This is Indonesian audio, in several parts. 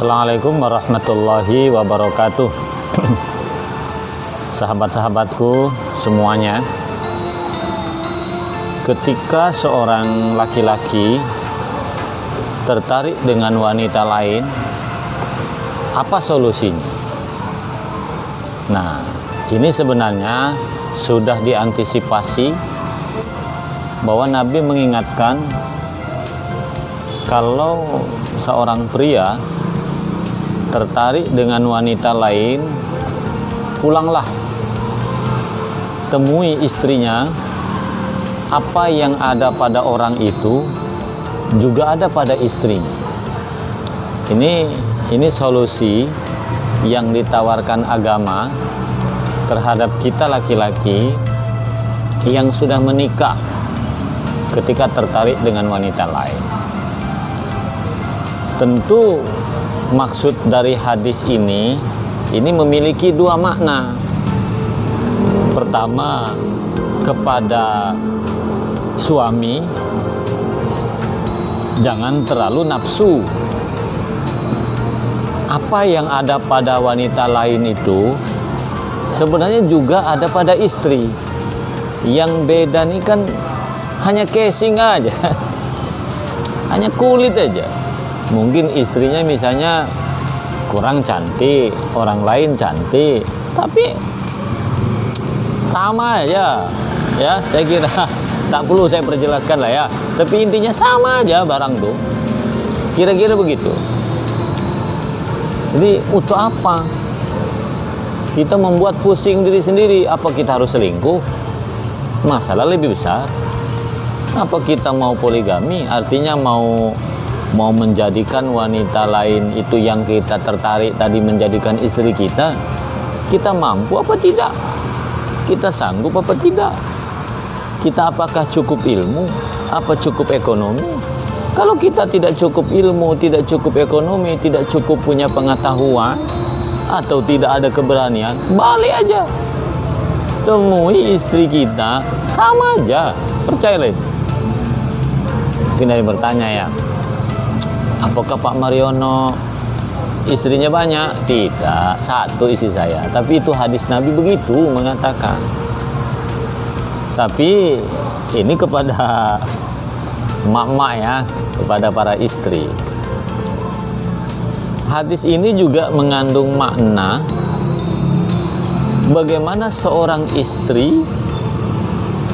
Assalamualaikum warahmatullahi wabarakatuh. Sahabat-sahabatku semuanya, ketika seorang laki-laki tertarik dengan wanita lain, apa solusinya? Nah, ini sebenarnya sudah diantisipasi, bahwa Nabi mengingatkan kalau seorang pria tertarik dengan wanita lain, pulanglah, temui istrinya. Apa yang ada pada orang itu juga ada pada istrinya. Ini solusi yang ditawarkan agama terhadap kita laki-laki yang sudah menikah ketika tertarik dengan wanita lain. Tentu maksud dari hadis ini memiliki dua makna. Pertama, kepada suami, jangan terlalu nafsu. Apa yang ada pada wanita lain itu sebenarnya juga ada pada istri. Yang beda nih kan hanya casing aja, hanya kulit aja. Mungkin istrinya misalnya kurang cantik, orang lain cantik, tapi sama aja ya. Saya kira tak perlu saya perjelaskan lah ya, tapi intinya sama aja barang tuh, kira-kira begitu. Jadi untuk apa kita membuat pusing diri sendiri? Apa kita harus selingkuh? Masalah lebih besar. Apa kita mau poligami? Artinya mau menjadikan wanita lain itu yang kita tertarik tadi menjadikan istri kita. Kita mampu apa tidak? Kita sanggup apa tidak? Kita apakah cukup ilmu? Apa cukup ekonomi? Kalau kita tidak cukup ilmu, tidak cukup ekonomi, tidak cukup punya pengetahuan, atau tidak ada keberanian, balik aja, temui istri kita, sama aja, percayalah. Mungkin ada yang bertanya ya, apakah Pak Mariono istrinya banyak? Tidak, satu istri saya. Tapi itu hadis Nabi begitu mengatakan. Tapi ini kepada mak-mak ya, kepada para istri. Hadis ini juga mengandung makna bagaimana seorang istri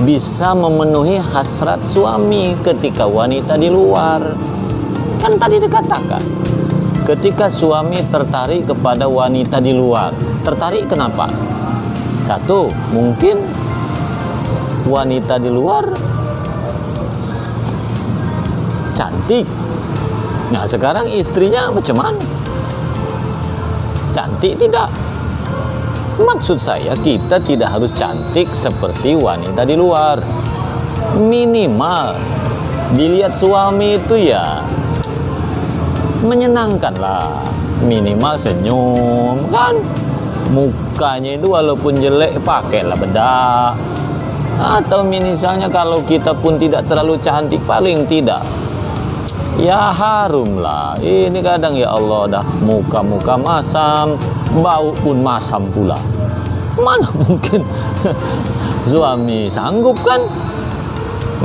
bisa memenuhi hasrat suami ketika wanita di luar. Kan tadi dikatakan, ketika suami tertarik kepada wanita di luar. Tertarik kenapa? Satu, mungkin wanita di luar cantik. Nah, sekarang istrinya macam mana? Cantik tidak? Maksud saya, kita tidak harus cantik seperti wanita di luar. Minimal dilihat suami itu ya menyenangkan lah, minimal senyum kan. Mukanya itu walaupun jelek, pakailah bedak. Atau misalnya kalau kita pun tidak terlalu cantik, paling tidak ya harum lah. Ini kadang ya Allah, dah muka-muka masam, bau pun masam pula. Mana mungkin suami sanggup kan?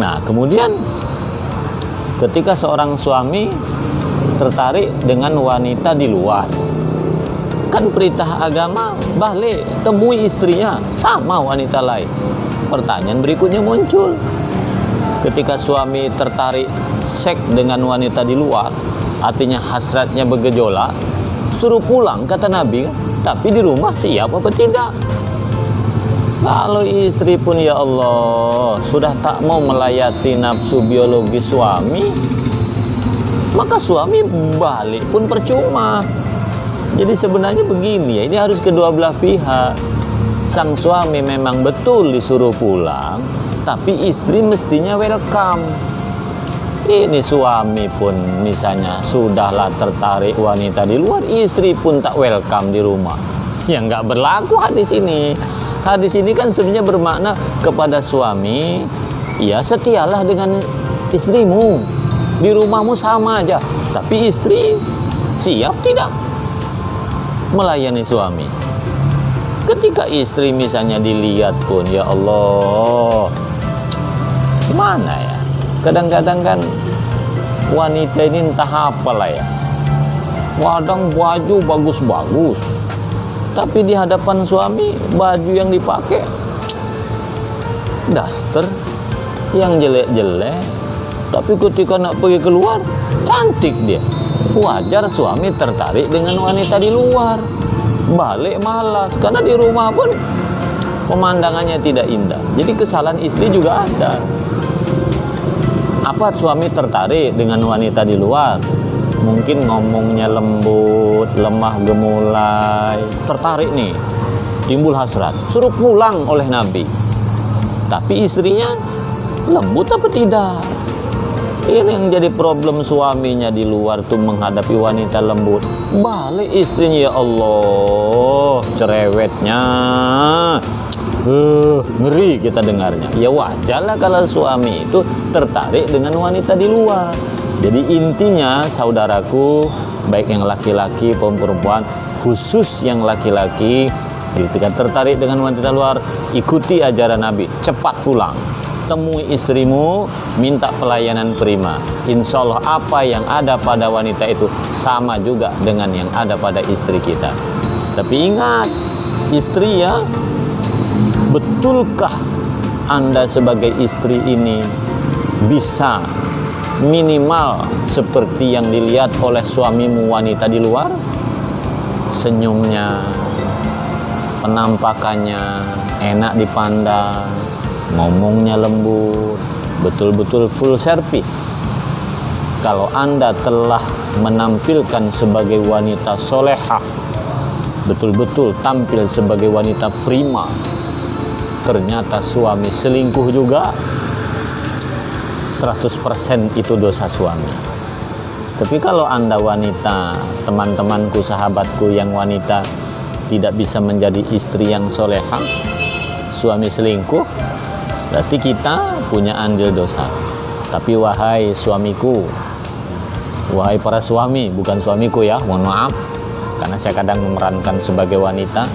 Nah, kemudian ketika seorang suami tertarik dengan wanita di luar, kan perintah agama, balik temui istrinya sama wanita lain. Pertanyaan berikutnya muncul, ketika suami tertarik seks dengan wanita di luar, artinya hasratnya bergejolak, suruh pulang kata Nabi. Tapi di rumah siap apa tidak? Kalau istri pun ya Allah sudah tak mau melayati nafsu biologi suami, maka suami balik pun percuma. Jadi sebenarnya begini ya, ini harus kedua belah pihak. Sang suami memang betul disuruh pulang, tapi istri mestinya welcome. Ini suami pun misalnya sudahlah tertarik wanita di luar, istri pun tak welcome di rumah. Ya nggak berlaku hadis ini. Hadis ini kan sebenarnya bermakna kepada suami, ya setialah dengan istrimu. Di rumahmu sama aja, tapi istri siap tidak melayani suami? Ketika istri misalnya dilihat pun, ya Allah, gimana ya? Kadang-kadang kan wanita ini entah apalah ya, kadang baju bagus-bagus, tapi di hadapan suami baju yang dipakai daster yang jelek-jelek, tapi ketika nak pergi keluar cantik dia. Wajar suami tertarik dengan wanita di luar, balik malas karena di rumah pun pemandangannya tidak indah. Jadi kesalahan istri juga ada. Apa suami tertarik dengan wanita di luar? Mungkin ngomongnya lembut, lemah gemulai, tertarik nih, timbul hasrat, suruh pulang oleh Nabi. Tapi istrinya lembut apa tidak? Ini yang jadi problem suaminya di luar tuh, menghadapi wanita lembut, balik istrinya, ya Allah, cerewetnya, ngeri kita dengarnya. Ya wajarlah kalau suami itu tertarik dengan wanita di luar. Jadi intinya saudaraku, baik yang laki-laki maupun perempuan, khusus yang laki-laki, ketika tertarik dengan wanita luar, ikuti ajaran Nabi, cepat pulang, temui istrimu, minta pelayanan prima. Insya Allah apa yang ada pada wanita itu sama juga dengan yang ada pada istri kita. Tapi ingat, istri ya, betulkah Anda sebagai istri ini bisa minimal seperti yang dilihat oleh suamimu wanita di luar? Senyumnya, penampakannya enak dipandang, ngomongnya lembut, betul-betul full service. Kalau Anda telah menampilkan sebagai wanita solehah, betul-betul tampil sebagai wanita prima, ternyata suami selingkuh juga, 100% itu dosa suami. Tapi kalau Anda wanita, teman-temanku, sahabatku yang wanita, tidak bisa menjadi istri yang solehah, suami selingkuh, berarti kita punya andil dosa. Tapi wahai suamiku, wahai para suami, bukan suamiku ya, mohon maaf, karena saya kadang memerankan sebagai wanita.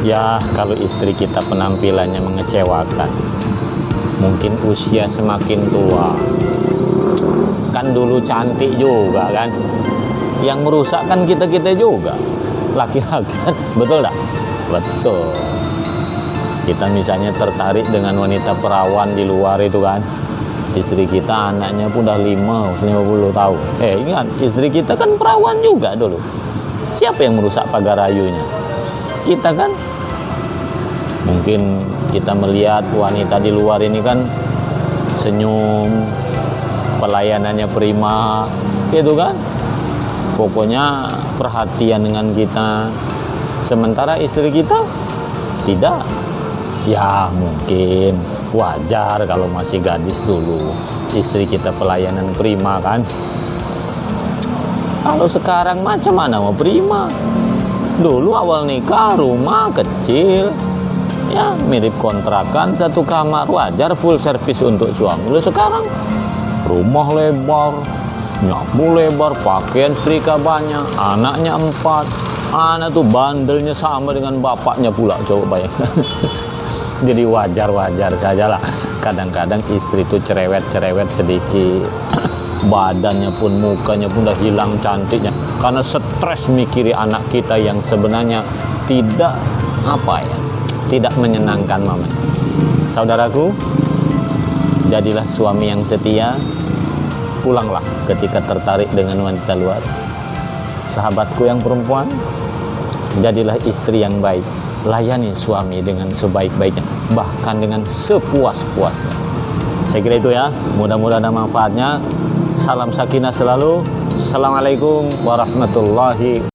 Ya, kalau istri kita penampilannya mengecewakan, mungkin usia semakin tua, kan dulu cantik juga kan, yang merusak kan kita-kita juga, laki-laki kan, betul tak? Betul. Kita misalnya tertarik dengan wanita perawan di luar itu kan, istri kita anaknya pun udah 50 tahun. Ingat, istri kita kan perawan juga dulu. Siapa yang merusak pagar rayunya? Kita kan. Mungkin kita melihat wanita di luar ini kan senyum, pelayanannya prima, gitu kan. Pokoknya perhatian dengan kita. Sementara istri kita tidak. Ya mungkin wajar kalau masih gadis dulu, istri kita pelayanan prima kan. Kalau sekarang macam mana mau prima? Dulu awal nikah rumah kecil, ya mirip kontrakan satu kamar, wajar full service untuk suami. Lalu sekarang rumah lebar, nyapu lebar, pakaian setrika banyak, anaknya 4, anak tuh bandelnya sama dengan bapaknya pula, coba bayangkan. Jadi wajar-wajar sajalah. Kadang-kadang istri itu cerewet-cerewet sedikit, badannya pun, mukanya pun udah hilang cantiknya, karena stres mikiri anak kita yang sebenarnya tidak tidak menyenangkan mama. Saudaraku, jadilah suami yang setia, pulanglah ketika tertarik dengan wanita luar. Sahabatku yang perempuan, jadilah istri yang baik, layani suami dengan sebaik-baiknya, bahkan dengan sepuas-puasnya. Saya kira itu ya, mudah-mudahan ada manfaatnya. Salam sakinah selalu. Assalamualaikum warahmatullahi wabarakatuh.